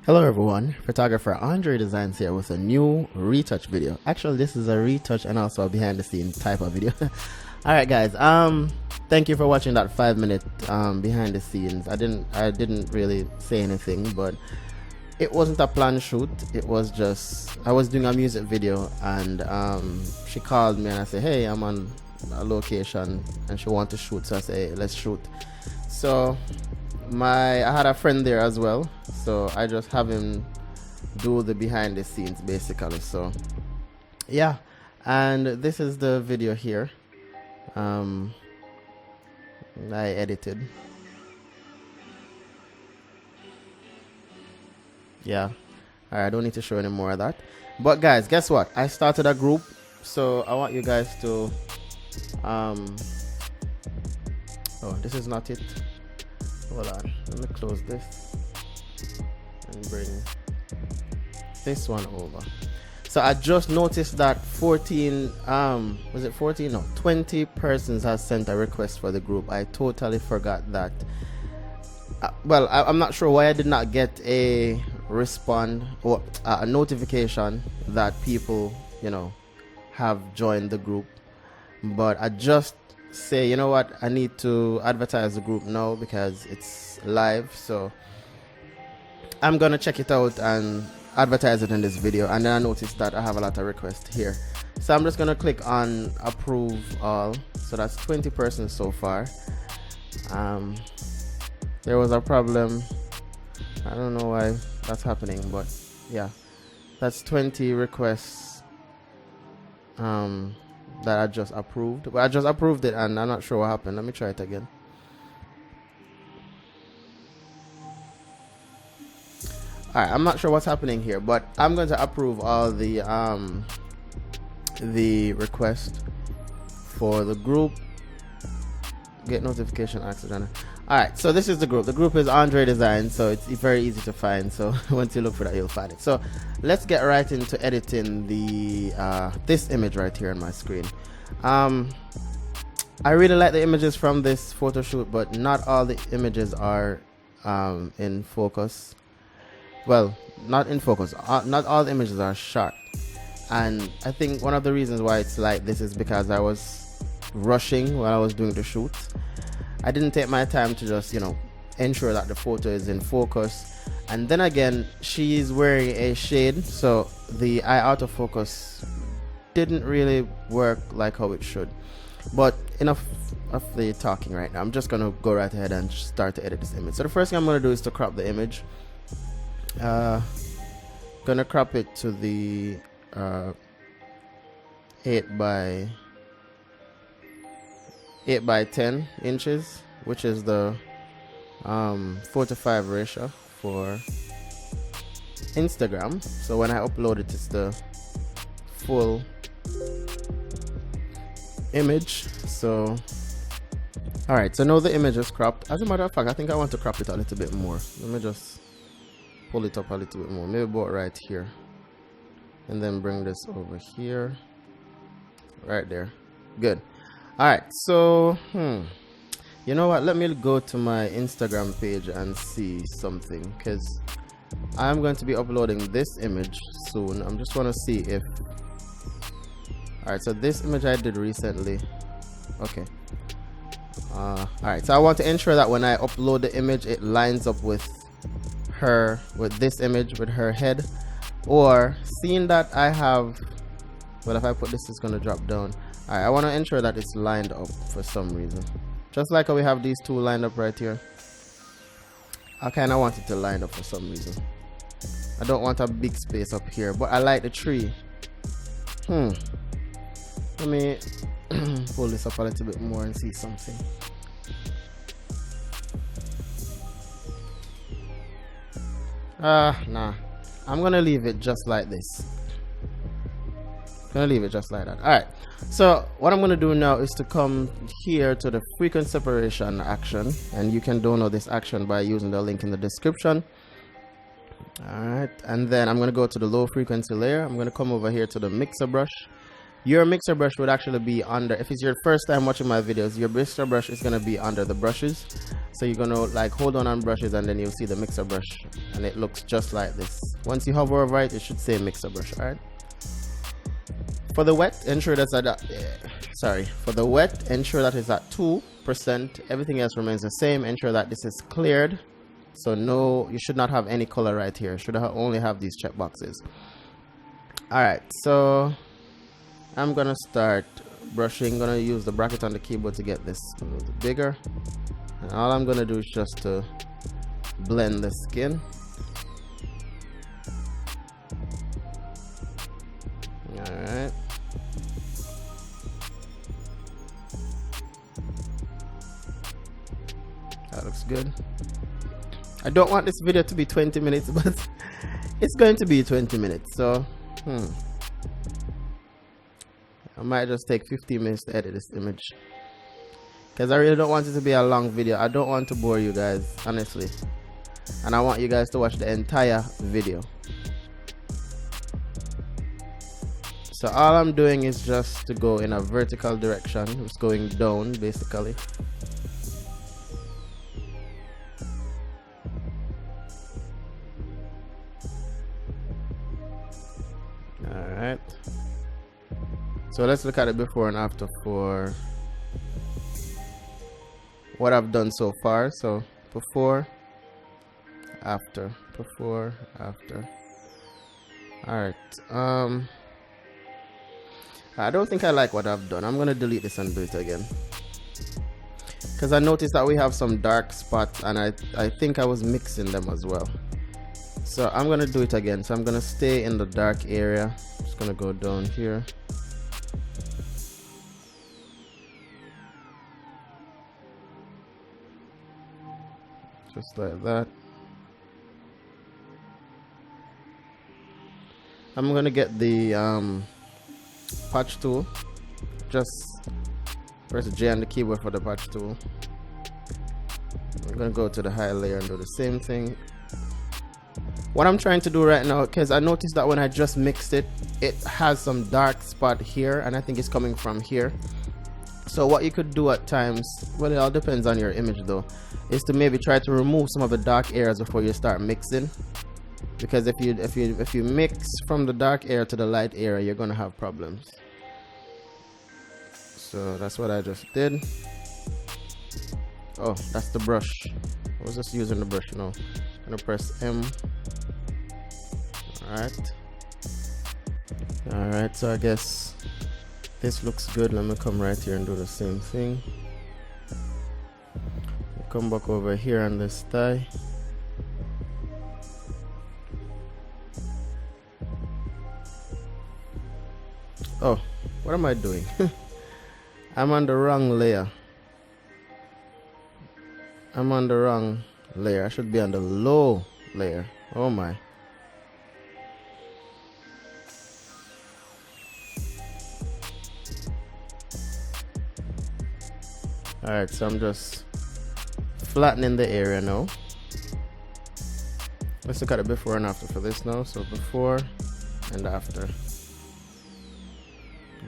Hello everyone, photographer Andredesignz here with a new retouch video. Actually, this is a retouch and also a behind the scenes type of video. Alright guys, thank you for watching that 5-minute behind the scenes. I didn't really say anything, but it wasn't a planned shoot. It was just, I was doing a music video and she called me and I said, hey, I'm on a location and she wanted to shoot, so I said, hey, let's shoot. So I had a friend there as well, so I just have him do the behind the scenes basically. So yeah, and this is the video here. I edited. Yeah, I don't need to show any more of that. But guys, guess what? I started a group, so I want you guys to oh, this is not it. Hold on, let me close this and bring this one over. So I just noticed that 14 was it 14? No, 20 persons has sent a request for the group. I totally forgot that. Well, I'm not sure why I did not get a respond or a notification that people, you know, have joined the group, but I just say, you know what, I need to advertise the group now because it's live. So I'm gonna check it out and advertise it in this video, and then I noticed that I have a lot of requests here, so I'm just gonna click on approve all. So that's 20 persons so far. There was a problem, I don't know why that's happening, but yeah, that's 20 requests that I just approved. But I just approved it and I'm not sure what happened. Let me try it again. Alright, I'm not sure what's happening here, but I'm going to approve all the request for the group. Get notification accident. Alright, so this is the group. The group is Andredesignz, so it's very easy to find. So once you look for that, you'll find it. So let's get right into editing the this image right here on my screen. I really like the images from this photo shoot, but not all the images are in focus. Well, not in focus. Not all the images are shot, and I think one of the reasons why it's like this is because I was rushing while I was doing the shoot. I didn't take my time to just, you know, ensure that the photo is in focus. And then again, she is wearing a shade, so the eye autofocus didn't really work like how it should. But enough of the talking right now. I'm just gonna go right ahead and start to edit this image. So the first thing I'm gonna do is to crop the image. Gonna crop it to the 8 by 10 inches, which is the 4:5 ratio for Instagram. So when I upload it, it's the full image. So alright, so now the image is cropped. As a matter of fact, I think I want to crop it a little bit more. Let me just pull it up a little bit more, maybe about right here, and then bring this over here, right there. Good. Alright, so you know what, let me go to my Instagram page and see something, because I'm going to be uploading this image soon. I'm just want to see if, alright, so this image I did recently. Okay. Alright, so I want to ensure that when I upload the image, it lines up with her, with this image, with her head. Or seeing that I have, well, if I put this, it's going to drop down. Alright, I want to ensure that it's lined up for some reason. Just like how we have these two lined up right here. I kind of want it to line up for some reason. I don't want a big space up here, but I like the tree. Let me pull this up a little bit more and see something. Nah. I'm gonna leave it just like this. Gonna leave it just like that. Alright, so what I'm gonna do now is to come here to the frequency separation action, and you can download this action by using the link in the description. Alright, and then I'm gonna go to the low frequency layer. I'm gonna come over here to the mixer brush, your mixer brush would actually be under, if it's your first time watching my videos, your mixer brush is going to be under the brushes. So you're going to like hold on brushes, and then you'll see the mixer brush, and it looks just like this. Once you hover over it, it should say mixer brush. All right. For the wet, ensure that's at for the wet, ensure that it's at 2%. Everything else remains the same. Ensure that this is cleared. So no, you should not have any color right here. Should only have these check boxes. All right, so I'm gonna start brushing. Gonna use the bracket on the keyboard to get this a little bit bigger, and all I'm gonna do is just to blend the skin. All right. That looks good. I don't want this video to be 20 minutes, but it's going to be 20 minutes, so I might just take 15 minutes to edit this image, because I really don't want it to be a long video. I don't want to bore you guys, honestly, and I want you guys to watch the entire video. So all I'm doing is just to go in a vertical direction. It's going down basically. Alright, so let's look at it before and after for what I've done so far. So before, after, before, after. Alright, I don't think I like what I've done. I'm gonna delete this and do it again, because I noticed that we have some dark spots, and I think I was mixing them as well. So I'm gonna do it again. So I'm gonna stay in the dark area. Just gonna go down here. Just like that. I'm gonna get the patch tool. Just press J on the keyboard for the patch tool. I'm gonna go to the high layer and do the same thing. What I'm trying to do right now, because I noticed that when I just mixed it, it has some dark spot here, and I think it's coming from here. So what you could do at times, well, it all depends on your image though, is to maybe try to remove some of the dark areas before you start mixing, because if you mix from the dark area to the light area, you're gonna have problems. So that's what I just did. Oh, that's the brush. I was just using the brush now. I'm gonna press M. Alright, so I guess this looks good. Let me come right here and do the same thing. Come back over here on this thigh. Oh, what am I doing? I'm on the wrong layer. I'm on the wrong layer. I should be on the low layer. Oh my. Alright, so I'm just flattening the area now. Let's look at it before and after for this now. So before and after.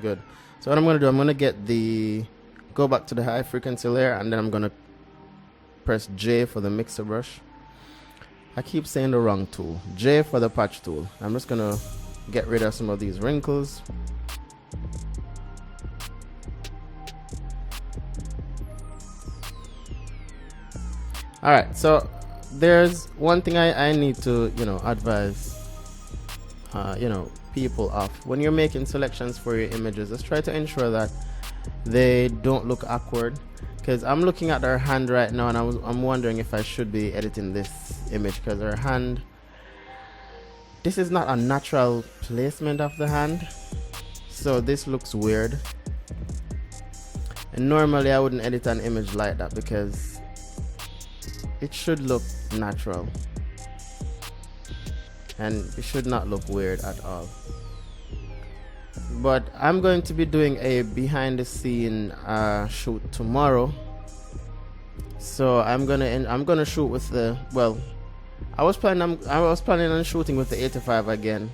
Good. So what I'm going to do, I'm going to go back to the high frequency layer, and then I'm going to press J for the mixer brush. I keep saying the wrong tool. J for the patch tool. I'm just going to get rid of some of these wrinkles. Alright, so there's one thing I need to, advise, people of. When you're making selections for your images, just try to ensure that they don't look awkward. Because I'm looking at her hand right now, and I'm wondering if I should be editing this image, because her hand, this is not a natural placement of the hand, so this looks weird. And normally I wouldn't edit an image like that, because it should look natural and it should not look weird at all. But I'm going to be doing a behind the scene shoot tomorrow, so I'm gonna shoot with the, well, I was planning on shooting with the 85 again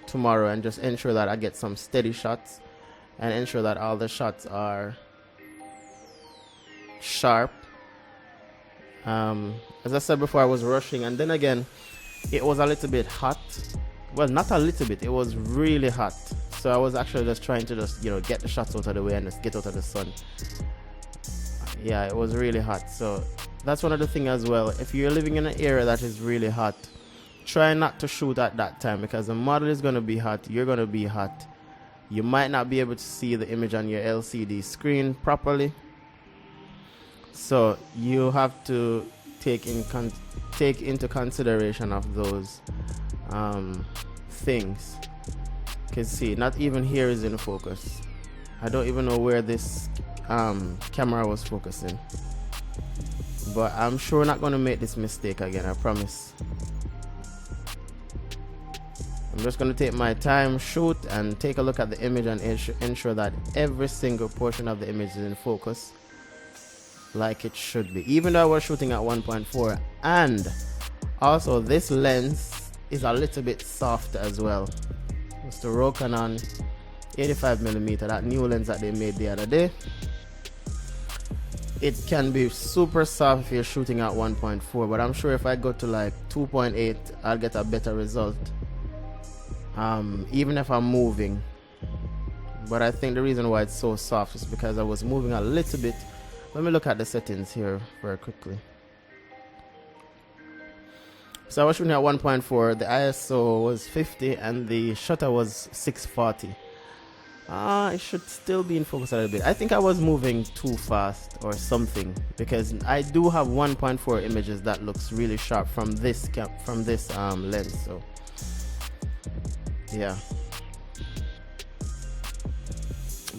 tomorrow, and just ensure that I get some steady shots and ensure that all the shots are sharp. As I said before, I was rushing, and then again it was a little bit hot. Well, not a little bit, it was really hot. So I was actually just trying to just, you know, get the shots out of the way and just get out of the sun. Yeah, it was really hot. So that's one of the things as well. If you're living in an area that is really hot, try not to shoot at that time, because the model is going to be hot, you're going to be hot. You might not be able to see the image on your LCD screen properly. So you have to take into consideration of those things. Because see, not even here is in focus. I don't even know where this camera was focusing, but I'm sure not going to make this mistake again, I promise. I'm just going to take my time, shoot, and take a look at the image and ensure that every single portion of the image is in focus like it should be, even though I was shooting at 1.4. And also this lens is a little bit soft as well. It's the Rokinon 85mm, that new lens that they made the other day. It can be super soft if you're shooting at 1.4, but I'm sure if I go to like 2.8 I'll get a better result, even if I'm moving. But I think the reason why it's so soft is because I was moving a little bit. Let me look at the settings here very quickly. So I was shooting at 1.4, the ISO was 50 and the shutter was 640. It should still be in focus a little bit. I think I was moving too fast or something, because I do have 1.4 images that looks really sharp from this lens. So yeah.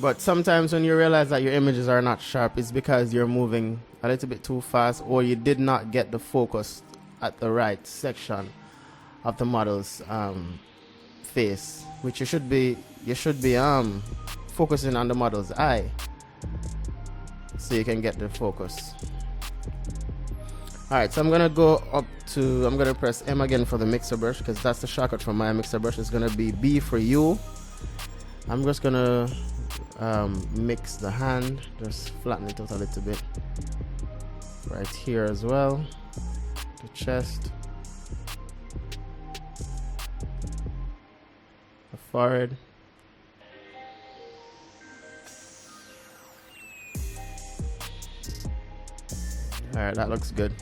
But sometimes when you realize that your images are not sharp, it's because you're moving a little bit too fast, or you did not get the focus at the right section of the model's face, which you should be focusing on the model's eye so you can get the focus. Alright, so I'm gonna I'm gonna press M again for the mixer brush, because that's the shortcut for my mixer brush. It's gonna be B for you. I'm just gonna mix the hand, just flatten it out a little bit right here as well, the chest, the forehead. Alright, that looks good.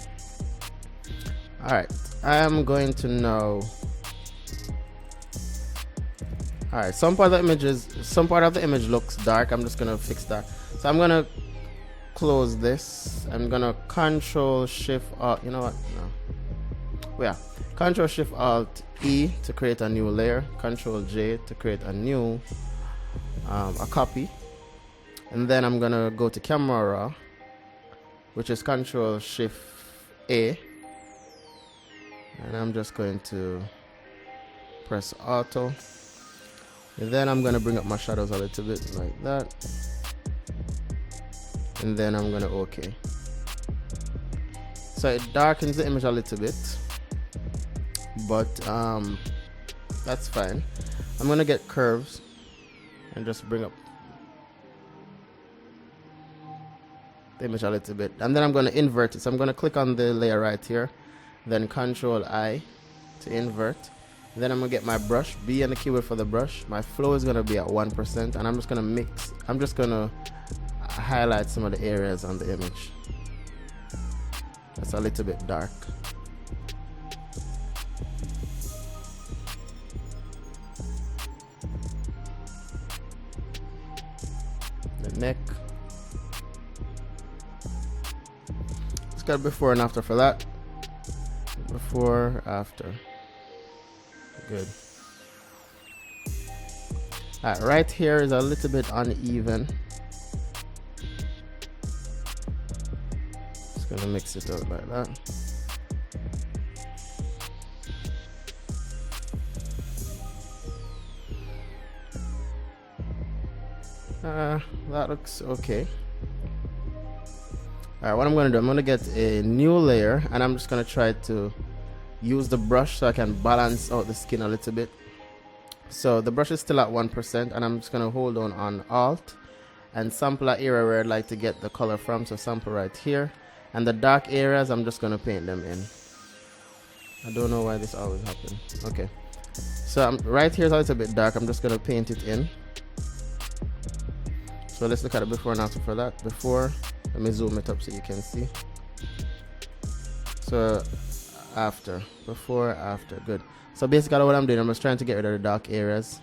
Alright, I'm going to now. Alright, some part of the image looks dark. I'm just gonna fix that. So I'm gonna close this. I'm gonna Control Shift Alt. You know what? No. Yeah. Control Shift Alt E to create a new layer. Control J to create a new a copy. And then I'm gonna go to Camera Raw, which is Control Shift A. And I'm just going to press Auto. And then I'm going to bring up my shadows a little bit like that. And then I'm going to OK. So it darkens the image a little bit, but that's fine. I'm going to get curves and just bring up the image a little bit. And then I'm going to invert it. So I'm going to click on the layer right here, then Control I to invert. Then I'm gonna get my brush, B and the keyword for the brush. My flow is gonna be at 1%, and I'm just gonna highlight some of the areas on the image that's a little bit dark. The neck. Let's get before and after for that. Before, after. Good. Alright, right here is a little bit uneven. Just gonna mix it out like that. That looks okay. Alright, what I'm gonna do, I'm gonna get a new layer, and I'm just gonna try to use the brush so I can balance out the skin a little bit. So the brush is still at 1%, and I'm just going to hold on Alt and sample that area where I'd like to get the color from. So sample right here, and the dark areas I'm just going to paint them in. I don't know why this always happens. Okay, so I'm right here, so it's a bit dark. I'm just going to paint it in. So let's look at it before and after for that. Before, let me zoom it up so you can see. So after, before, after, good. So basically what I'm doing, I'm just trying to get rid of the dark areas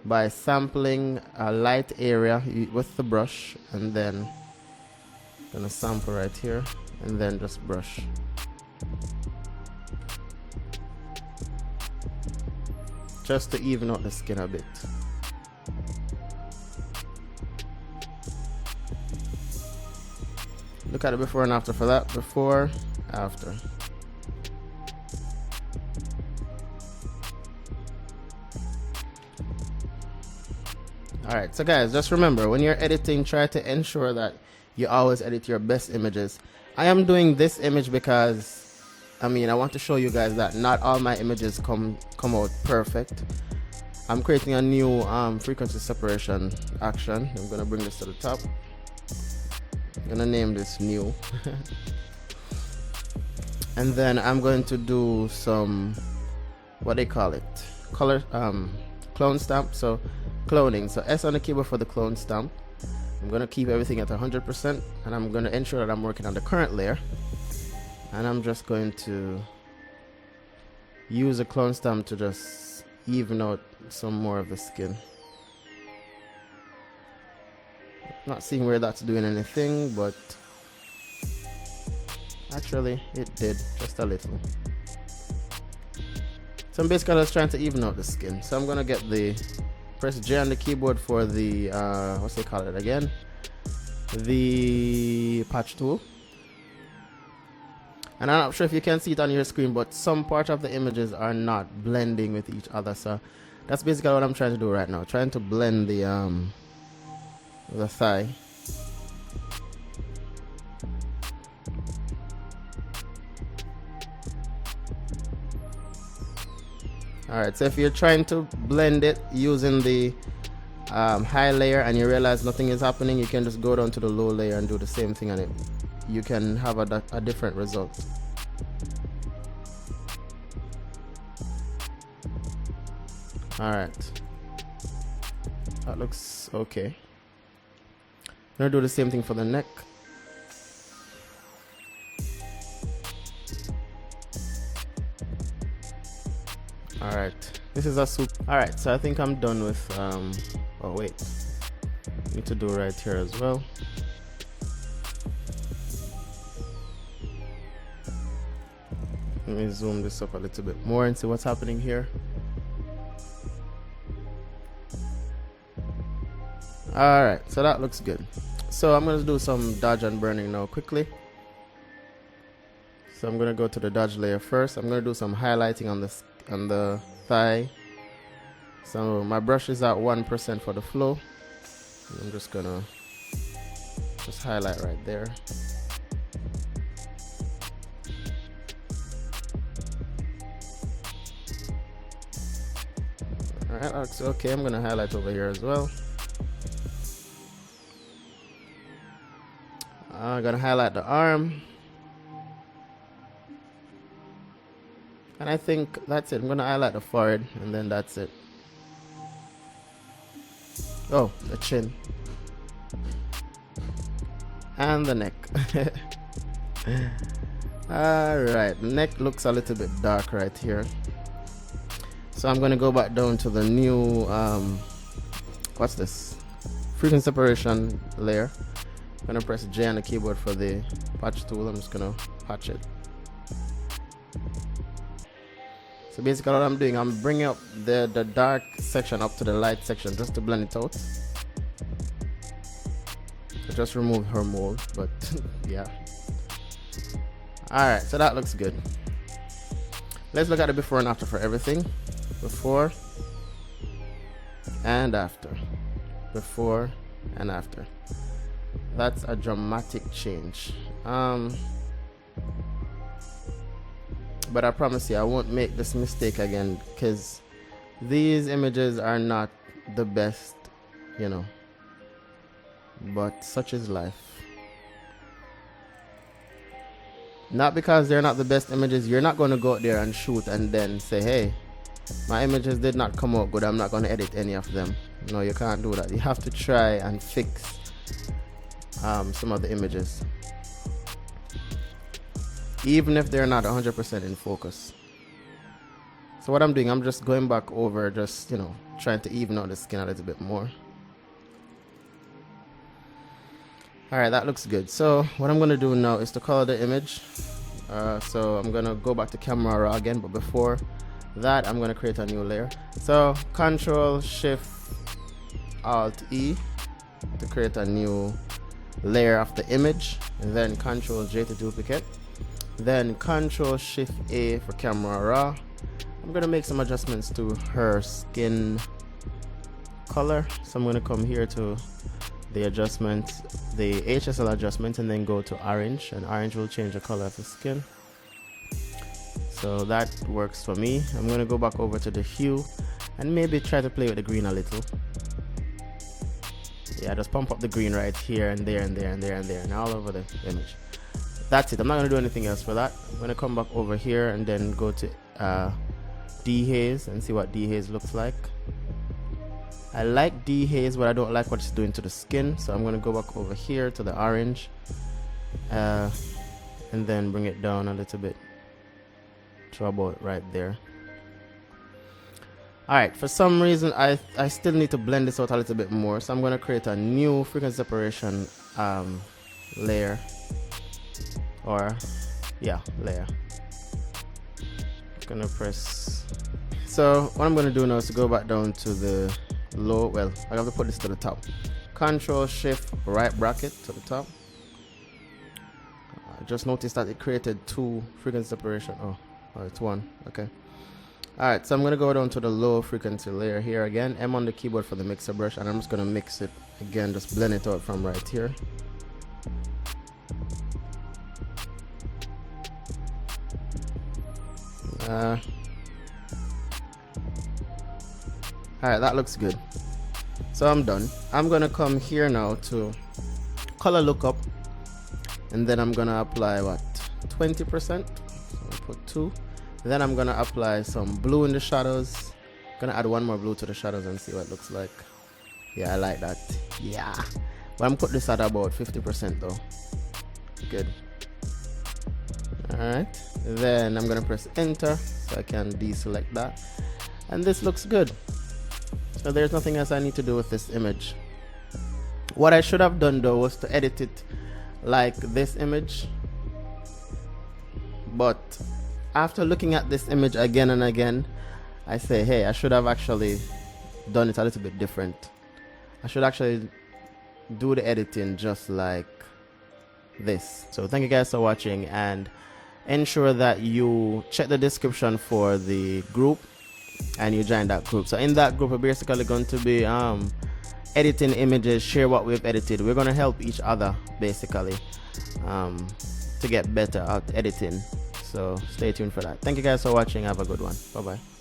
by sampling a light area with the brush, and then gonna sample right here and then just brush. Just to even out the skin a bit. Look at it before and after for that. Before, after. Alright, so guys, just remember, when you're editing, try to ensure that you always edit your best images. I am doing this image because, I want to show you guys that not all my images come out perfect. I'm creating a new frequency separation action. I'm going to bring this to the top. I'm going to name this new. And then I'm going to do some, what they call it, color, clone stamp. So cloning. So S on the keyboard for the clone stamp. I'm going to keep everything at 100%, and I'm going to ensure that I'm working on the current layer. And I'm just going to use a clone stamp to just even out some more of the skin. Not seeing where that's doing anything, but actually it did just a little. So I'm basically just trying to even out the skin. So I'm going to get the press J on the keyboard for the what's they call it again, the patch tool. And I'm not sure if you can see it on your screen, but some part of the images are not blending with each other. So that's basically what I'm trying to do right now, trying to blend the thigh. Alright, so if you're trying to blend it using the high layer and you realize nothing is happening, you can just go down to the low layer and do the same thing, and you can have a different result. Alright, that looks okay. I'm gonna do the same thing for the neck. Alright, this is a soup. Alright, so I think I'm done with oh wait, need to do right here as well. Let me zoom this up a little bit more and see what's happening here. Alright, so that looks good. So I'm going to do some dodge and burning now quickly. So I'm going to go to the dodge layer first. I'm going to do some highlighting on the thigh. So my brush is at 1% for the flow. I'm just going to just highlight right there. Alright, that looks okay. I'm going to highlight over here as well. I'm gonna highlight the arm, and I think that's it. I'm gonna highlight the forehead, and then that's it. Oh, the chin and the neck. Alright, the neck looks a little bit dark right here, so I'm gonna go back down to the new what's this, frequency separation layer. I'm gonna press J on the keyboard for the patch tool. I'm just gonna patch it. So basically what I'm doing, I'm bringing up the dark section up to the light section just to blend it out. I just removed her mold, but yeah. Alright, so that looks good. Let's look at the before and after for everything. Before and after. Before and after. That's a dramatic change. But but I promise you I won't make this mistake again, because these images are not the best, you know, but such is life. Not because they're not the best images, you're not going to go out there and shoot and then say, hey, my images did not come out good, I'm not going to edit any of them. No, you can't do that. You have to try and fix some of the images, even if they're not 100% in focus. So what I'm doing, I'm just going back over, just, you know, trying to even out the skin a little bit more. Alright, that looks good. So what I'm going to do now is to color the image. So I'm going to go back to camera raw again, but before that I'm going to create a new layer. So Control Shift Alt E to create a new layer of the image, and then Control J to duplicate, then Control Shift A for camera raw. I'm going to make some adjustments to her skin color. So I'm going to come here to the adjustment, the HSL adjustment, and then go to orange, and orange will change the color of the skin. So that works for me. I'm going to go back over to the hue and maybe try to play with the green a little. Yeah, just pump up the green right here and there and there and there and there and all over the image. That's it. I'm not going to do anything else for that. I'm going to come back over here and then go to dehaze and see what dehaze looks like. I like dehaze, but I don't like what it's doing to the skin, so I'm going to go back over here to the orange and then bring it down a little bit to about right there. Alright, for some reason I still need to blend this out a little bit more, so I'm going to create a new frequency separation layer, or yeah, layer. Gonna press. So what I'm going to do now is to go back down to the low, well, I have to put this to the top. Control Shift right bracket to the top. I just noticed that it created two frequency separation. Oh, it's one. Okay. Alright, so I'm going to go down to the low frequency layer here again. M on the keyboard for the mixer brush, and I'm just going to mix it again, just blend it out from right here. Alright, that looks good. So I'm done. I'm going to come here now to color lookup, and then I'm going to apply what, 20%. So I'll put 2. Then I'm gonna apply some blue in the shadows. Gonna add one more blue to the shadows and see what it looks like. Yeah, I like that. Yeah, but I'm put this at about 50% though. Good. All right, then I'm gonna press enter so I can deselect that, and this looks good. So there's nothing else I need to do with this image. What I should have done though was to edit it like this image, but after looking at this image again and again, I say, hey, I should have actually done it a little bit different. I should actually do the editing just like this. So thank you guys for watching, and ensure that you check the description for the group and you join that group. So in that group, we're basically going to be editing images, share what we've edited. We're going to help each other basically to get better at editing. So stay tuned for that. Thank you guys for watching. Have a good one. Bye bye.